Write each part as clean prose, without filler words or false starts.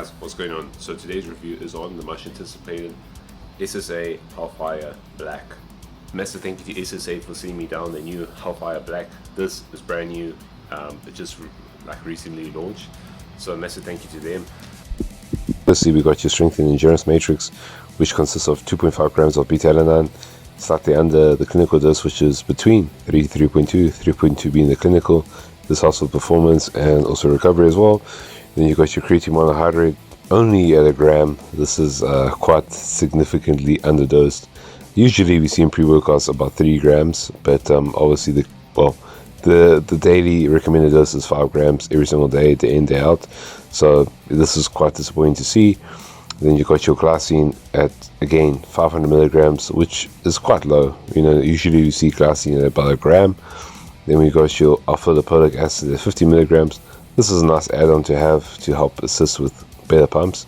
guys, what's going on? So today's review is on the much anticipated Ssa Hellfire Black. Massive thank you to Ssa for sending me down the new Hellfire Black. This is brand new, it just recently launched, so a massive thank you to them. Firstly, we got your strength and endurance matrix, which consists of 2.5 grams of beta-alanine, slightly under the clinical dose, which is between 3 to 3.2, 3.2 being the clinical. This helps with performance and also recovery as well. Then you got your creatine monohydrate, only at a gram. This is quite significantly underdosed. Usually we see in pre-workouts about 3 grams, but obviously the daily recommended dose is 5 grams every single day, day in, day out. So this is quite disappointing to see. Then you got your glycine at, again, 500 milligrams, which is quite low. You know, usually you see glycine at about a gram. Then we got your alpha lipoic acid at 50 milligrams. This is a nice add-on to have to help assist with better pumps.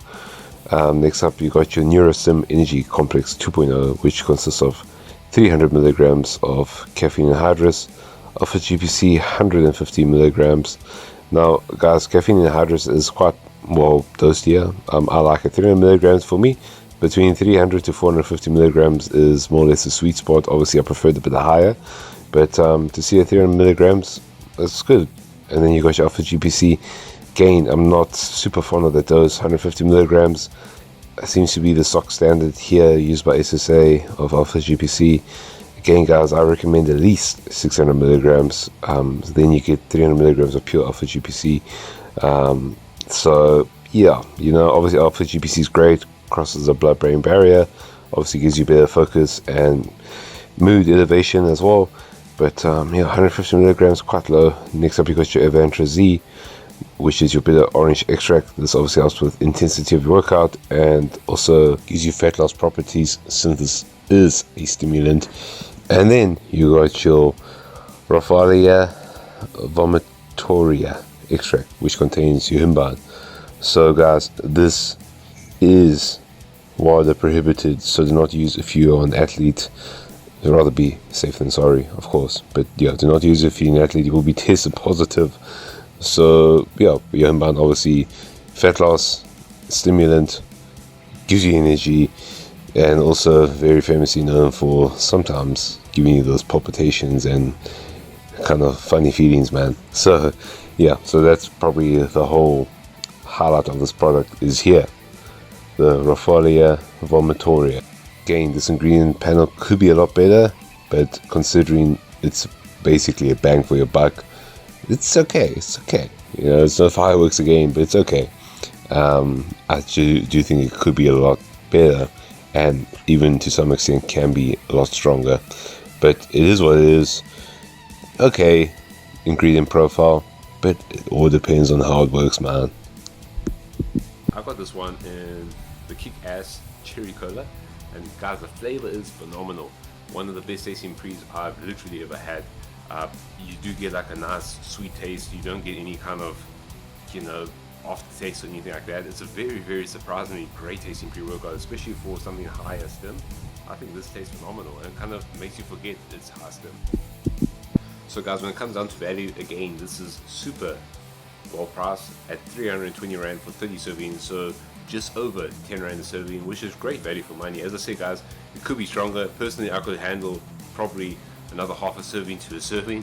Next up, you got your NeuroStim Energy Complex 2.0, which consists of 300 milligrams of caffeine anhydrous, alpha GPC 150 milligrams. Now, guys, caffeine anhydrous is quite well dosed here. I like it. 300 milligrams for me. Between 300 to 450 milligrams is more or less a sweet spot. Obviously, I prefer it a bit higher, but to see a 300 milligrams, that's good. And then you got your alpha GPC. Again, I'm not super fond of the dose. 150 milligrams seems to be the stock standard here used by Ssa of alpha GPC. Again, guys, I recommend at least 600 milligrams. Then you get 300 milligrams of pure alpha GPC. So yeah, you know, obviously alpha GPC is great, crosses the blood-brain barrier, obviously gives you better focus and mood elevation as well. But yeah, 150 milligrams quite low. Next up, you got your Evantra Z, which is your bitter orange extract. This obviously helps with intensity of your workout and also gives you fat loss properties since this is a stimulant. And then you got your Raphaelia vomitoria extract, which contains yohimbine. So guys, this is widely prohibited, so do not use if you are an athlete. You'd rather be safe than sorry, of course, but yeah, do not use it if you're an athlete. You will be tested positive. So yeah, yohimbine, obviously fat loss stimulant, gives you energy, and also very famously known for sometimes giving you those palpitations and kind of funny feelings, man. So yeah, so that's probably the whole highlight of this product is here, the Raphaelia vomitoria. Again, this ingredient panel could be a lot better, but considering it's basically a bang for your buck, it's okay. It's okay. You know, it's not fireworks again, but it's okay. I do think it could be a lot better, and even to some extent can be a lot stronger. But it is what it is. Okay, ingredient profile, but it all depends on how it works, man. I got this one in the kick-ass cherry cola, and guys, the flavor is phenomenal. One of the best tasting pre's I've literally ever had. You do get like a nice sweet taste. You don't get any kind of, you know, aftertaste or anything like that. It's a very, very surprisingly great tasting pre-workout, especially for something higher stim. I think this tastes phenomenal and kind of makes you forget it's high stim. So guys, when it comes down to value, again, this is super well priced at 320 Rand for 30 servings, so just over 10 Rand a serving, which is great value for money. As I say, guys, it could be stronger. Personally, I could handle probably another half a serving to a serving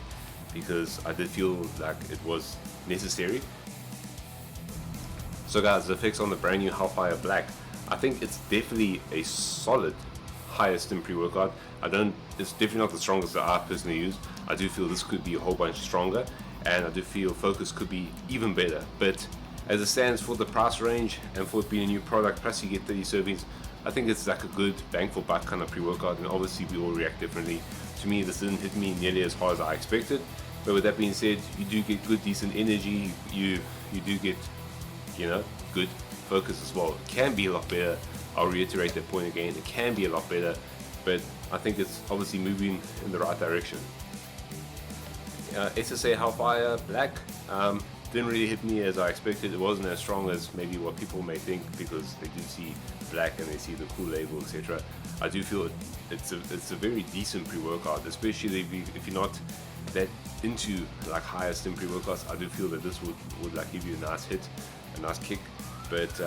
because I did feel like it was necessary. So guys, the effects on the brand new Hellfire Black, I think it's definitely a solid higher stim pre-workout. It's definitely not the strongest that I personally use. I do feel this could be a whole bunch stronger, and I do feel focus could be even better. But as it stands for the price range and for it being a new product, plus you get 30 servings, I think it's like a good bang for buck kind of pre-workout, and obviously we all react differently. To me, this didn't hit me nearly as hard as I expected, but with that being said, you do get good, decent energy. You do get, you know, good focus as well. It can be a lot better. I'll reiterate that point again. It can be a lot better, but I think it's obviously moving in the right direction. Ssa Hellfire Black didn't really hit me as I expected. It wasn't as strong as maybe what people may think because they do see black and they see the cool label, etc. I do feel it's a very decent pre-workout, especially if you're not that into like higher stim pre-workouts. I do feel that this would like give you a nice hit, a nice kick. But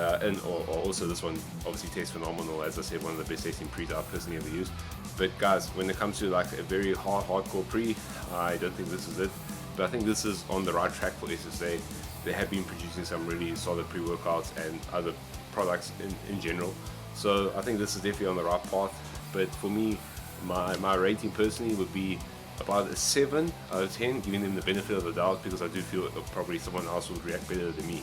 or also this one obviously tastes phenomenal. As I said, one of the best tasting pre's I've personally ever used. But guys, when it comes to like a very hardcore pre, I don't think this is it. But I think this is on the right track for SSA. They have been producing some really solid pre-workouts and other products in general. So I think this is definitely on the right path. But for me, my rating personally would be about a 7 out of 10, giving them the benefit of the doubt, because I do feel probably someone else would react better than me.